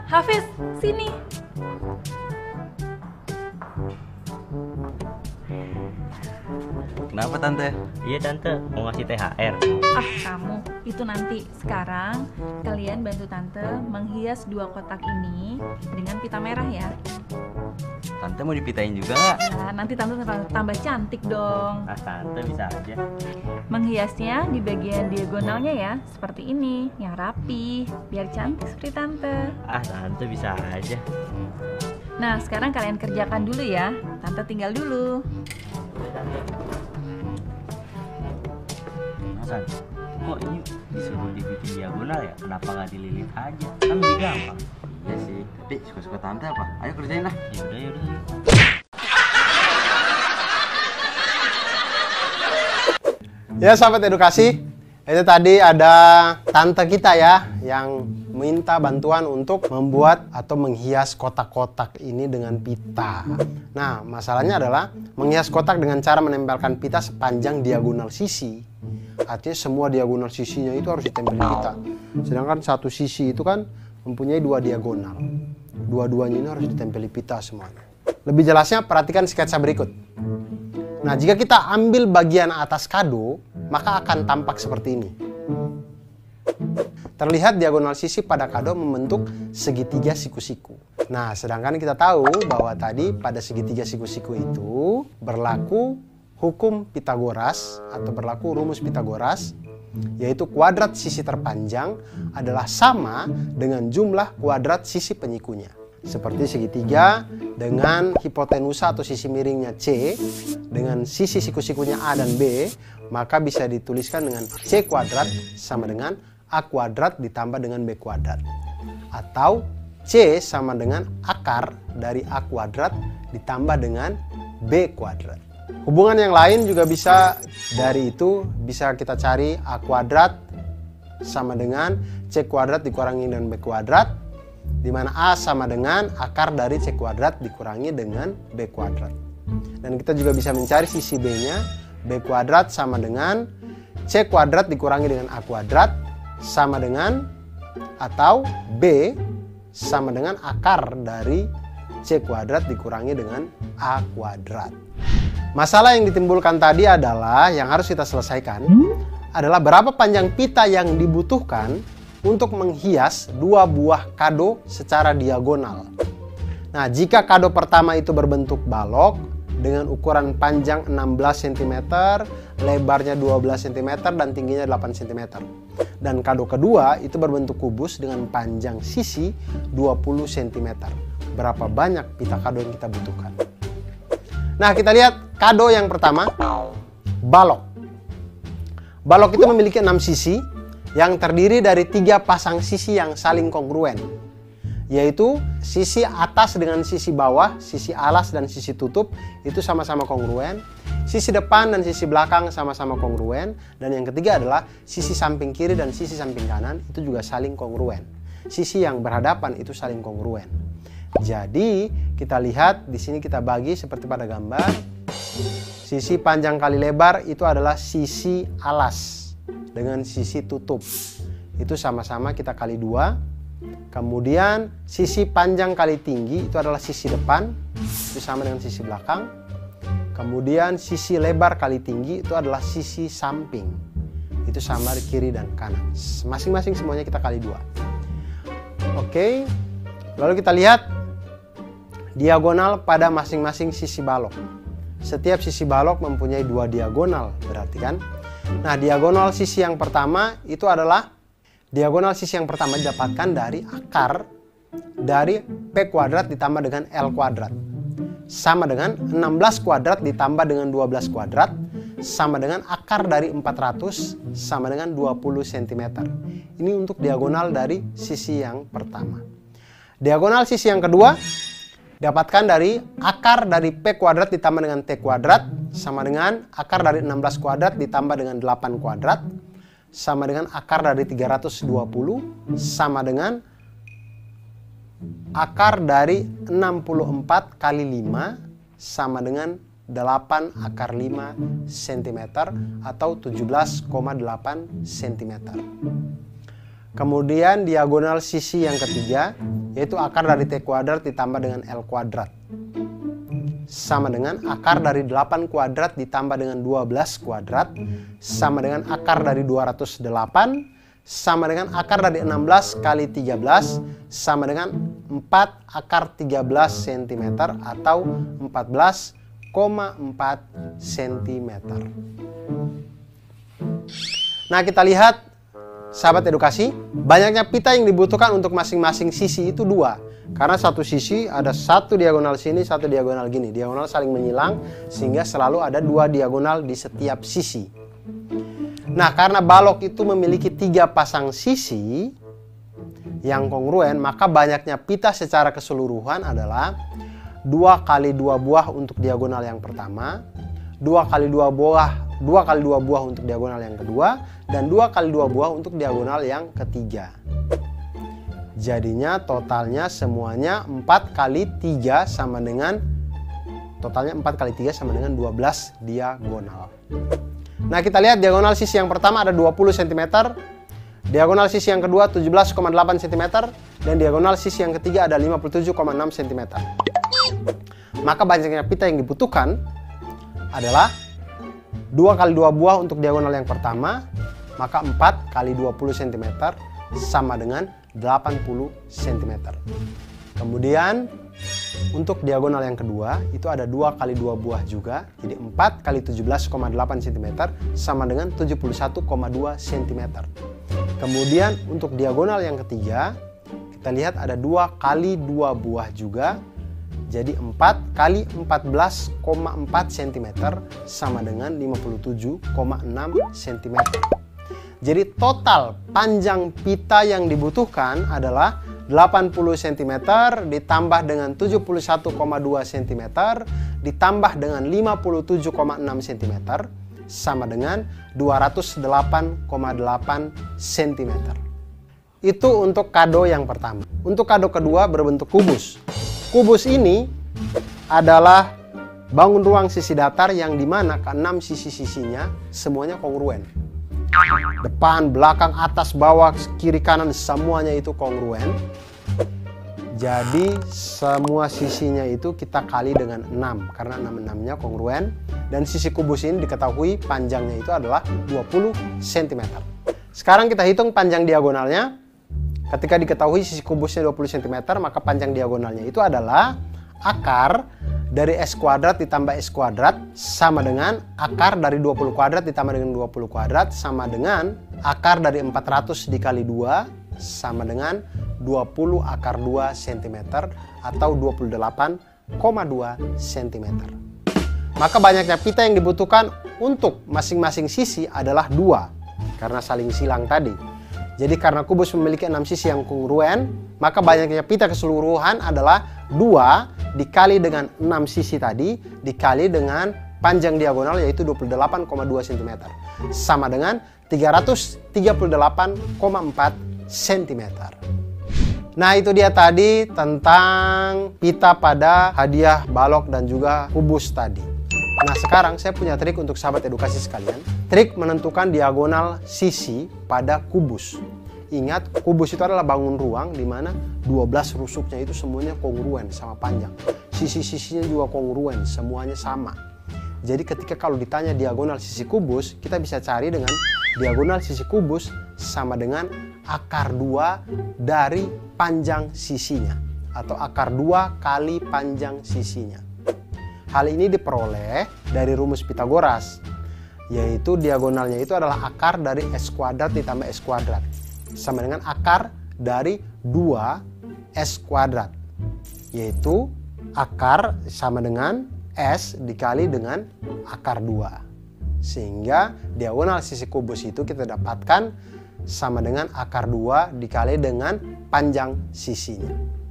Hafiz, sini. Kenapa Tante? Iya Tante, mau ngasih THR. Ah, kamu. Itu nanti. Sekarang, kalian bantu Tante menghias 2 kotak ini dengan pita merah ya. Tante mau dipitain juga nggak? Nah, nanti Tante tambah cantik dong. Ah Tante bisa aja. Menghiasnya di bagian diagonalnya ya, seperti ini, yang rapi, biar cantik seperti Tante. Ah Tante bisa aja. Nah, sekarang kalian kerjakan dulu ya. Tante tinggal dulu. Hasan, kok ini disuruh dibikin diagonal ya? Kenapa nggak dililit aja? Kan lebih gampang. Iya sih, tapi suka-suka Tante apa? Ayo kerjain lah. Yaudah. Ya sahabat edukasi, itu tadi ada tante kita ya yang minta bantuan untuk membuat atau menghias kotak-kotak ini dengan pita. Nah, masalahnya adalah menghias kotak dengan cara menempelkan pita sepanjang diagonal sisi. Artinya semua diagonal sisinya itu harus ditempel pita. Sedangkan satu sisi itu kan mempunyai 2 diagonal. Dua-duanya ini harus ditempeli pita semuanya. Lebih jelasnya perhatikan sketsa berikut. Nah, jika kita ambil bagian atas kado, maka akan tampak seperti ini. Terlihat diagonal sisi pada kado membentuk segitiga siku-siku. Nah, sedangkan kita tahu bahwa tadi pada segitiga siku-siku itu berlaku hukum Pitagoras atau berlaku rumus Pitagoras, yaitu kuadrat sisi terpanjang adalah sama dengan jumlah kuadrat sisi penyikunya. Seperti segitiga dengan hipotenusa atau sisi miringnya C dengan sisi siku-sikunya A dan B, maka bisa dituliskan dengan C kuadrat sama dengan A kuadrat ditambah dengan B kuadrat. Atau C sama dengan akar dari A kuadrat ditambah dengan B kuadrat. Hubungan yang lain juga bisa dari itu, bisa kita cari A kuadrat sama dengan C kuadrat dikurangi dengan B kuadrat, di mana A sama dengan akar dari C kuadrat dikurangi dengan B kuadrat. Dan kita juga bisa mencari sisi B-nya, B kuadrat sama dengan C kuadrat dikurangi dengan A kuadrat sama dengan, atau B sama dengan akar dari C kuadrat dikurangi dengan A kuadrat. Masalah yang ditimbulkan tadi adalah, yang harus kita selesaikan adalah berapa panjang pita yang dibutuhkan untuk menghias 2 buah kado secara diagonal. Nah, jika kado pertama itu berbentuk balok dengan ukuran panjang 16 cm, lebarnya 12 cm, dan tingginya 8 cm. Dan kado kedua itu berbentuk kubus dengan panjang sisi 20 cm. Berapa banyak pita kado yang kita butuhkan? Nah, kita lihat kado yang pertama, balok. Balok itu memiliki 6 sisi yang terdiri dari 3 pasang sisi yang saling kongruen, yaitu sisi atas dengan sisi bawah, sisi alas dan sisi tutup itu sama-sama kongruen, sisi depan dan sisi belakang sama-sama kongruen, dan yang ketiga adalah sisi samping kiri dan sisi samping kanan itu juga saling kongruen. Sisi yang berhadapan itu saling kongruen. Jadi kita lihat di sini, kita bagi seperti pada gambar. Sisi panjang kali lebar itu adalah sisi alas dengan sisi tutup, itu sama-sama kita kali 2. Kemudian sisi panjang kali tinggi itu adalah sisi depan, itu sama dengan sisi belakang. Kemudian sisi lebar kali tinggi itu adalah sisi samping, itu sama di kiri dan kanan. Masing-masing semuanya kita kali 2. Oke, lalu kita lihat diagonal pada masing-masing sisi balok. Setiap sisi balok mempunyai 2 diagonal, berarti kan. Nah, diagonal sisi yang pertama itu adalah diagonal sisi yang pertama didapatkan dari akar dari P kuadrat ditambah dengan L kuadrat sama dengan 16 kuadrat ditambah dengan 12 kuadrat sama dengan akar dari 400 sama dengan 20 cm. Ini untuk diagonal dari sisi yang pertama. Diagonal sisi yang kedua dapatkan dari akar dari P kuadrat ditambah dengan T kuadrat sama dengan akar dari 16 kuadrat ditambah dengan 8 kuadrat sama dengan akar dari 320 sama dengan akar dari 64 kali 5 sama dengan 8 akar 5 cm atau 17,8 cm. Kemudian diagonal sisi yang ketiga, yaitu akar dari T kuadrat ditambah dengan L kuadrat. Sama dengan akar dari 8 kuadrat ditambah dengan 12 kuadrat. Sama dengan akar dari 208. Sama dengan akar dari 16 kali 13. Sama dengan 4 akar 13 cm atau 14,4 cm. Nah, kita lihat, sahabat edukasi, banyaknya pita yang dibutuhkan untuk masing-masing sisi itu 2. Karena satu sisi ada satu diagonal sini, satu diagonal gini. Diagonal saling menyilang sehingga selalu ada 2 diagonal di setiap sisi. Nah, karena balok itu memiliki 3 pasang sisi yang kongruen, maka banyaknya pita secara keseluruhan adalah 2 kali 2 buah untuk diagonal yang pertama, 2 kali 2 buah untuk diagonal yang kedua, dan 2 kali 2 buah untuk diagonal yang ketiga. Jadinya totalnya semuanya 4 kali 3 sama dengan totalnya 4 kali 3 sama dengan 12 diagonal. Nah, kita lihat diagonal sisi yang pertama ada 20 cm, diagonal sisi yang kedua 17,8 cm, dan diagonal sisi yang ketiga ada 57,6 cm. Maka banyaknya pita yang dibutuhkan adalah 2 kali 2 buah untuk diagonal yang pertama, maka 4 kali 20 cm sama dengan 80 cm. Kemudian untuk diagonal yang kedua itu ada 2 kali 2 buah juga, jadi 4 kali 17,8 cm sama dengan 71,2 cm. Kemudian untuk diagonal yang ketiga kita lihat ada 2 kali 2 buah juga, jadi 4 kali 14,4 cm sama dengan 57,6 cm. Jadi total panjang pita yang dibutuhkan adalah 80 cm ditambah dengan 71,2 cm ditambah dengan 57,6 cm sama dengan 208,8 cm. Itu untuk kado yang pertama. Untuk kado kedua berbentuk kubus. Kubus ini adalah bangun ruang sisi datar yang dimana ke-6 sisi-sisinya semuanya kongruen. Depan, belakang, atas, bawah, kiri, kanan semuanya itu kongruen. Jadi semua sisinya itu kita kali dengan 6 karena 6-6-nya kongruen. Dan sisi kubus ini diketahui panjangnya itu adalah 20 cm. Sekarang kita hitung panjang diagonalnya. Ketika diketahui sisi kubusnya 20 cm, maka panjang diagonalnya itu adalah akar dari S kuadrat ditambah S kuadrat sama dengan akar dari 20 kuadrat ditambah dengan 20 kuadrat sama dengan akar dari 400 dikali 2 sama dengan 20 akar 2 cm atau 28,2 cm. Maka banyaknya pita yang dibutuhkan untuk masing-masing sisi adalah 2 karena saling silang tadi. Jadi karena kubus memiliki 6 sisi yang kongruen, maka banyaknya pita keseluruhan adalah 2 dikali dengan 6 sisi tadi dikali dengan panjang diagonal yaitu 28,2 cm sama dengan 338,4 cm. Nah, itu dia tadi tentang pita pada hadiah balok dan juga kubus tadi. Nah, sekarang saya punya trik untuk sahabat edukasi sekalian. Trik menentukan diagonal sisi pada kubus. Ingat, kubus itu adalah bangun ruang di mana 12 rusuknya itu semuanya kongruen sama panjang. Sisi-sisinya juga kongruen, semuanya sama. Jadi ketika kalau ditanya diagonal sisi kubus, kita bisa cari dengan diagonal sisi kubus sama dengan akar 2 dari panjang sisinya. Atau akar 2 kali panjang sisinya. Hal ini diperoleh dari rumus Pitagoras, yaitu diagonalnya itu adalah akar dari S kuadrat ditambah S kuadrat sama dengan akar dari 2 S kuadrat, yaitu akar sama dengan S dikali dengan akar 2, sehingga diagonal sisi kubus itu kita dapatkan sama dengan akar 2 dikali dengan panjang sisinya.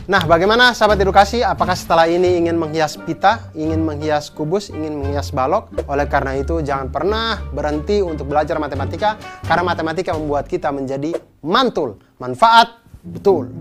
Nah, bagaimana sahabat edukasi? Apakah setelah ini ingin menghias pita, ingin menghias kubus, ingin menghias balok? Oleh karena itu, jangan pernah berhenti untuk belajar matematika, karena matematika membuat kita menjadi mantul, manfaat betul.